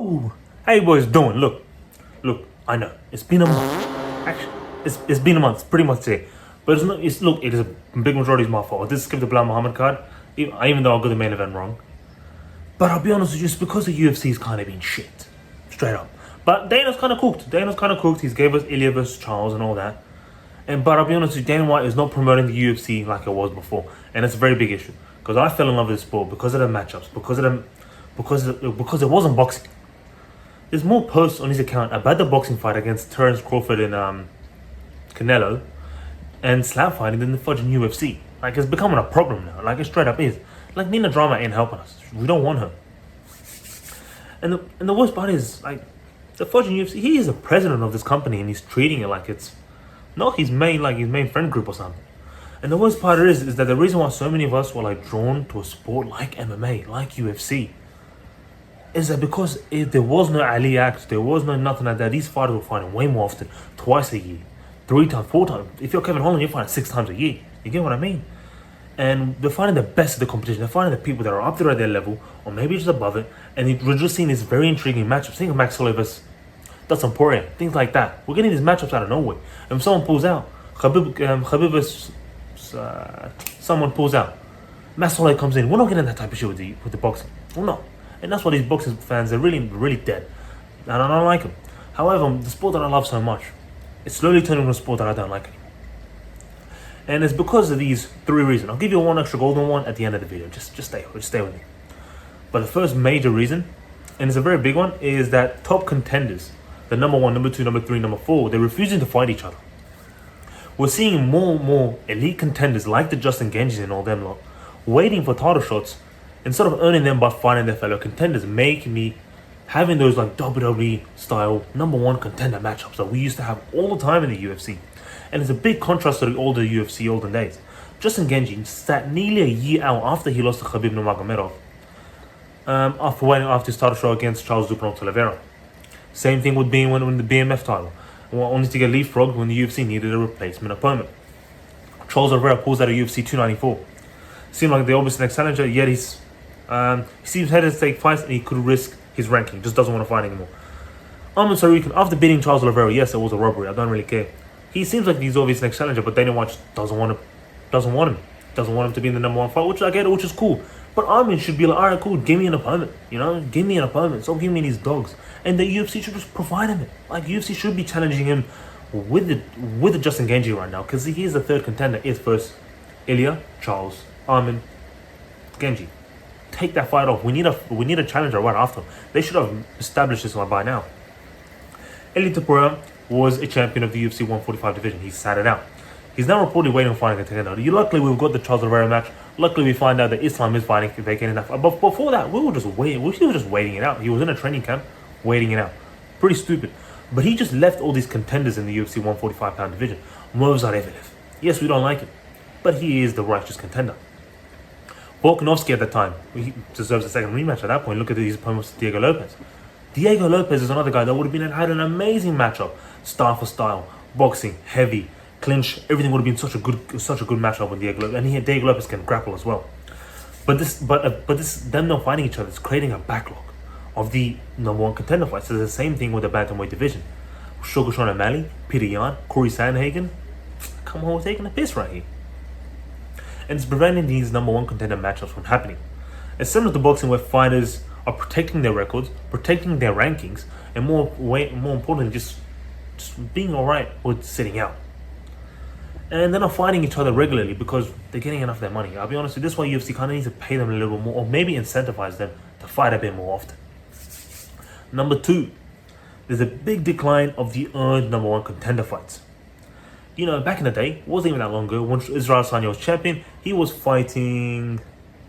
Yo! How you boys doing? Look, I know. It's been a month. Actually, it's been a month, it's pretty much today. But it's not, it is a big majority is my fault. I did skip the Bilal Muhammad card, even though I got the main event wrong. But I'll be honest with you, it's because the UFC has kind of been shit. Straight up. But Dana's kind of cooked. He's gave us Ilya versus Charles and all that. But I'll be honest with you, Dana White is not promoting the UFC like it was before. And it's a very big issue. Because I fell in love with the sport because of the matchups, because it wasn't boxing. There's more posts on his account about the boxing fight against Terence Crawford and Canelo and slap fighting than the fudging UFC. Like, it's becoming a problem now. Like, it straight up is. Like, Nina Drama ain't helping us. We don't want her. And the worst part is, like, the fudging UFC, he is the president of this company and he's treating it like it's not his main friend group or something. And the worst part is that the reason why so many of us were like drawn to a sport like MMA, like UFC, is that because there was no Ali Act, there was no nothing like that. These fighters were fighting way more often, twice a year, 3 times, 4 times. If you're Kevin Holland, you're fighting 6 times a year. You get what I mean? And they're fighting the best of the competition. They're fighting the people that are up there at their level, or maybe just above it. And we're just seeing these very intriguing matchups. Think of Max Holloway versus Dustin Poirier, things like that. We're getting these matchups out of nowhere. And if someone pulls out, Khabib versus someone pulls out, Max Holloway comes in. We're not getting that type of shit with the boxing. We're not. And that's why these boxing fans are really dead. And I don't like them. However, the sport that I love so much, it's slowly turning into a sport that I don't like anymore. And it's because of these 3 reasons. I'll give you one extra golden one at the end of the video. Just stay with me. But the first major reason, and it's a very big one, is that top contenders, the number 1, number 2, number 3, number 4, they're refusing to fight each other. We're seeing more and more elite contenders like the Justin Gaethjes and all them lot waiting for title shots instead of earning them by fighting their fellow contenders, making me having those like WWE style number 1 contender matchups that we used to have all the time in the UFC. And it's a big contrast to the older UFC olden days. Justin Gaethje sat nearly a year out after he lost to Khabib Nurmagomedov after his title shot against Charles Du Bronx Oliveira. Same thing would be when the BMF title, only to get leapfrogged when the UFC needed a replacement opponent. Charles Oliveira pulls out of UFC 294. Seemed like the obvious next challenger, yet he seems headed to take fights and he could risk his ranking. Just doesn't want to fight anymore. Arman Tsarukyan, after beating Charles Oliveira, yes, it was a robbery. I don't really care. He seems like he's obvious next challenger, but Dana White doesn't want him. Doesn't want him to be in the number 1 fight, which I get, which is cool. But Armin should be like, alright, cool, give me an opponent. Give me an opponent. Stop giving me these dogs. And the UFC should just provide him it. Like, UFC should be challenging him with the Justin Gaethje right now, because he is the 3rd contender. It's first Ilya, Charles, Armin, Gaethje. Take that fight off. We need a challenger right after. They should have established this one by now. Ilya Topuria was a champion of the UFC 145 division. He sat it out. He's now reportedly waiting on fighting a contender. Luckily, we've got the Charles Oliveira match. Luckily, we find out that Islam is fighting, vacating that fight. But before that, we were just waiting it out. He was in a training camp, waiting it out. Pretty stupid. But he just left all these contenders in the UFC 145-pound division. Movsar Evelev. Yes, we don't like him, but he is the righteous contender. Volkanovski at the time, he deserves a second rematch at that point. Look at his opponent, Diego Lopez. Diego Lopez is another guy that would have had an amazing matchup. Style for style, boxing, heavy, clinch, everything would have been such a good matchup with Diego Lopez. And Diego Lopez can grapple as well. But this them not fighting each other is creating a backlog of the number 1 contender fights. So it's the same thing with the bantamweight division. Sugar Sean O'Malley, Peter Yan, Corey Sandhagen. Come on, we're taking a piss right here. And it's preventing these number 1 contender matchups from happening. It's similar to boxing where fighters are protecting their records, protecting their rankings, and more importantly, just being alright with sitting out. And they're not fighting each other regularly because they're getting enough of their money. I'll be honest with you, this is why UFC kind of needs to pay them a little more, or maybe incentivize them to fight a bit more often. Number 2, there's a big decline of the earned number 1 contender fights. Back in the day, it wasn't even that long ago, when Israel Adesanya was champion, he was fighting,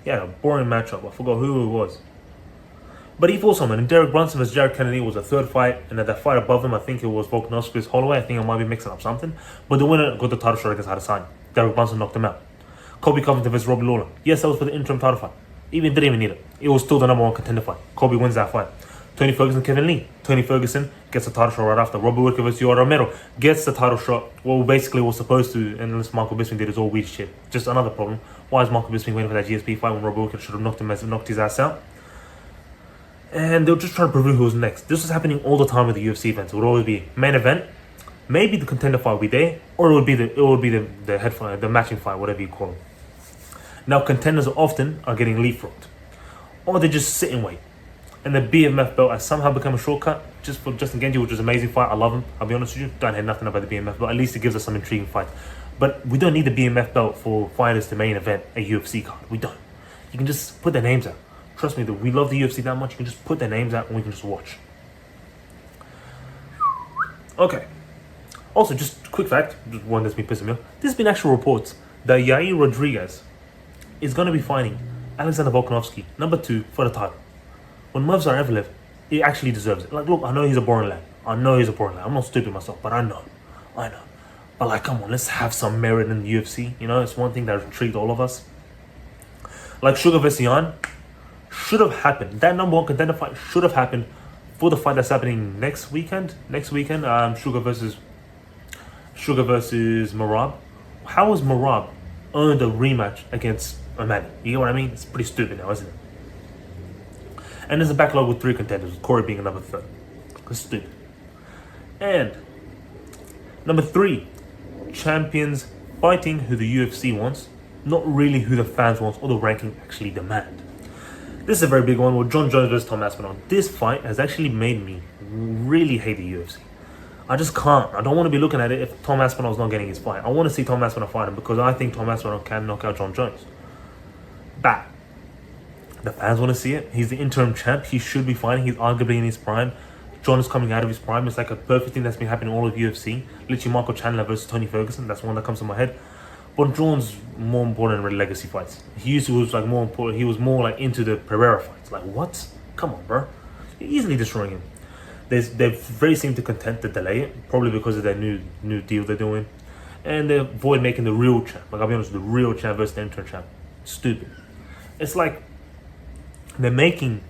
a boring matchup. I forgot who it was. But he fought someone, and Derek Brunson versus Jared Kennedy was the 3rd fight, and at that fight above him, I think it was Volkanovski versus Holloway. I think I might be mixing up something. But the winner got the title shot against Adesanya. Derek Brunson knocked him out. Colby Covington versus Robbie Lawler. Yes, that was for the interim title fight. Didn't even need it. It was still the number 1 contender fight. Colby wins that fight. Tony Ferguson, Kevin Lee. Tony Ferguson gets the title shot right after. Robert Whittaker versus Yoel Romero gets the title shot. Well, basically was supposed to, unless Michael Bisping did his all weird shit. Just another problem. Why is Michael Bisping waiting for that GSP fight when Robert Whittaker should have knocked his ass out? And they'll just try to prove who's next. This was happening all the time with the UFC events. It would always be main event, maybe the contender fight would be there, or it would be the head fight, the matching fight, whatever you call it. Now contenders often are getting leapfrogged, or they just sit and wait. And the BMF belt has somehow become a shortcut just for Justin Gaethje, which is an amazing fight. I love him. I'll be honest with you. Don't hear nothing about the BMF belt. At least it gives us some intriguing fights. But we don't need the BMF belt for fighters to main event a UFC card. We don't. You can just put their names out. Trust me, we love the UFC that much. You can just put their names out and we can just watch. Okay. Also, just quick fact, just one that's been pissing me off. There's been actual reports that Yair Rodriguez is going to be fighting Alexander Volkanovski, number 2, for the title. When Movsar Evelev, he actually deserves it. Like, look, I know he's a boring lad. I'm not stupid myself, but I know. But like, come on, let's have some merit in the UFC. You know, it's one thing that intrigued all of us. Like Sugar vs. Yan should have happened. That number 1 contender fight should have happened for the fight that's happening next weekend. Sugar versus Marab. How has Marab earned a rematch against O'Malley? You get what I mean? It's pretty stupid now, isn't it? And there's a backlog with 3 contenders, with Corey being another 3rd. It's stupid. And number 3, champions fighting who the UFC wants, not really who the fans want or the ranking actually demand. This is a very big one with John Jones versus Tom Aspinall. This fight has actually made me really hate the UFC. I just can't. I don't want to be looking at it if Tom Aspinall's not getting his fight. I want to see Tom Aspinall fight him because I think Tom Aspinall can knock out John Jones. But the fans want to see it. He's the interim champ. He should be fighting. He's arguably in his prime. John is coming out of his prime. It's like a perfect thing that's been happening all of UFC. Literally Michael Chandler versus Tony Ferguson. That's one that comes to my head. But John's more important in legacy fights. He was like more important. He was more like into the Pereira fights. Like, what? Come on, bro. You're easily destroying him. They very seem to content to delay it, probably because of their new deal they're doing, and they avoid making the real champ. Like, I'll be honest, the real champ versus the interim champ. Stupid. It's like they're making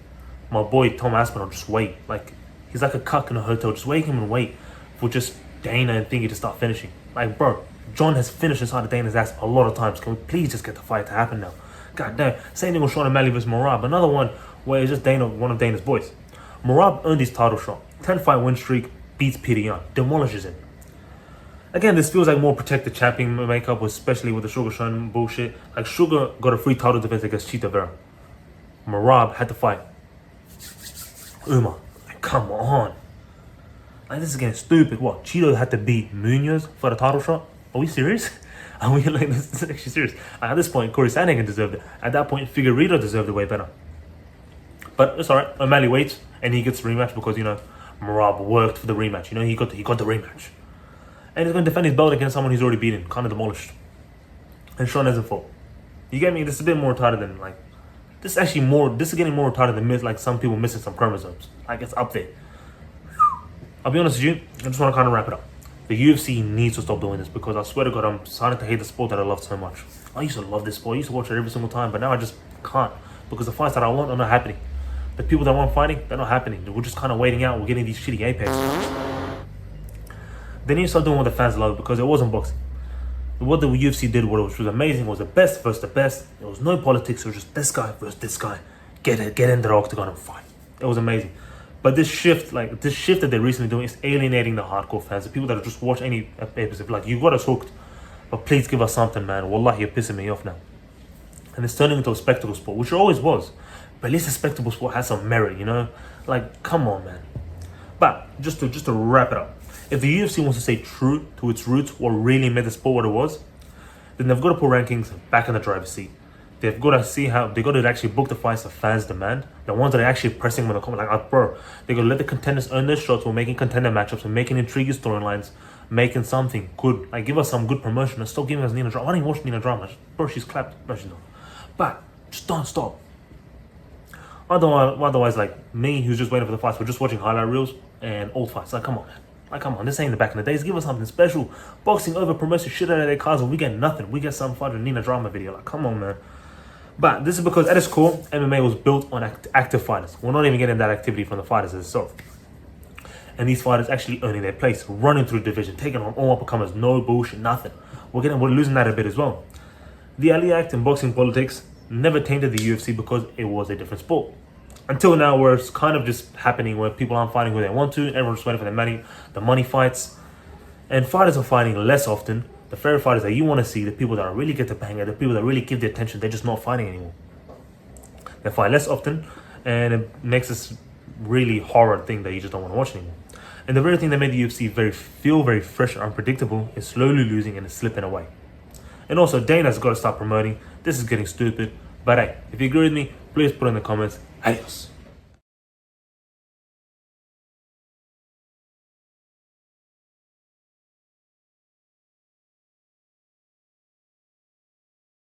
my boy Tom Aspinall just wait. Like, he's like a cuck in a hotel. Just wake him and wait for just Dana and Thingy to start finishing. Like, bro, John has finished inside of Dana's ass a lot of times. Can we please just get the fight to happen now? God damn. Same thing with Sean O'Malley versus Marab. Another one where it's just Dana, one of Dana's boys. Marab earned his title shot. 10-fight win streak, beats Peter Yan, demolishes him. Again, this feels like more protected champion makeup, especially with the Sugar Sean bullshit. Like, Sugar got a free title defense against Chito Vera. Marab had to fight Umar. Like, come on. Like, this is getting stupid. What? Chito had to beat Munoz for the title shot? Are we serious? Are we like, this is actually serious? At this point, Corey Sandhagen deserved it. At that point, Figueiredo deserved it way better. But it's alright. O'Malley waits and he gets a rematch because, you know, Marab worked for the rematch. You know, he got the rematch. And he's going to defend his belt against someone he's already beaten, kind of demolished. And Sean hasn't fought. You get me? This is a bit more retarded than, like, this is getting more retarded than like some people missing some chromosomes. Like, it's up there. I'll be honest with you, I just want to kind of wrap it up. The UFC needs to stop doing this because I swear to God, I'm starting to hate the sport that I love so much. I used to love this sport. I used to watch it every single time, but now I just can't because the fights that I want are not happening. The people that want fighting, they're not happening. We're just kind of waiting out. We're getting these shitty Apex. They need to start doing what the fans love because it wasn't boxing. What the UFC did, which was amazing, was the best versus the best. There was no politics. It was just this guy versus this guy. Get in the octagon and fight. It was amazing. But this shift that they're recently doing is alienating the hardcore fans. The people that just watch any episode. Like, you got us hooked, but please give us something, man. Wallahi, you're pissing me off now. And it's turning into a spectacle sport, which it always was. But at least a spectacle sport has some merit, you know? Like, come on, man. But just to wrap it up, if the UFC wants to stay true to its roots, what really made the sport what it was, then they've got to put rankings back in the driver's seat. They've got to see how they've got to actually book the fights the fans demand, the ones that are actually pressing when they come. Like, bro, they're gonna let the contenders earn their shots. We're making contender matchups, we're making intriguing storylines, making something good. Like, give us some good promotion and stop giving us Nina drama. I didn't watch Nina drama, bro. She's clapped. No, she's not. But just don't stop. Otherwise, like me, who's just waiting for the fights, we're just watching highlight reels and old fights. Like, come on, man. Like, come on. This ain't the back in the days. Give us something special. Boxing over promotes the shit out of their cars and we get nothing. We get some fucking Nina drama video. Like, come on, man. But this is because at its core, MMA was built on active fighters. We're not even getting that activity from the fighters itself. And these fighters actually earning their place, running through the division, taking on all up-and-comers, no bullshit, nothing. We're losing that a bit as well. The Ali Act and boxing politics never tainted the UFC because it was a different sport. Until now, where it's kind of just happening where people aren't fighting who they want to, everyone's just waiting for the money fights. And fighters are fighting less often. The favorite fighters that you want to see, the people that really get the banger, the people that really give the attention, they're just not fighting anymore. They fight less often, and it makes this really horror thing that you just don't want to watch anymore. And the very thing that made the UFC feel very fresh and unpredictable is slowly losing and slipping away. And also, Dana's got to start promoting. This is getting stupid. But hey, if you agree with me, please put in the comments. Adios.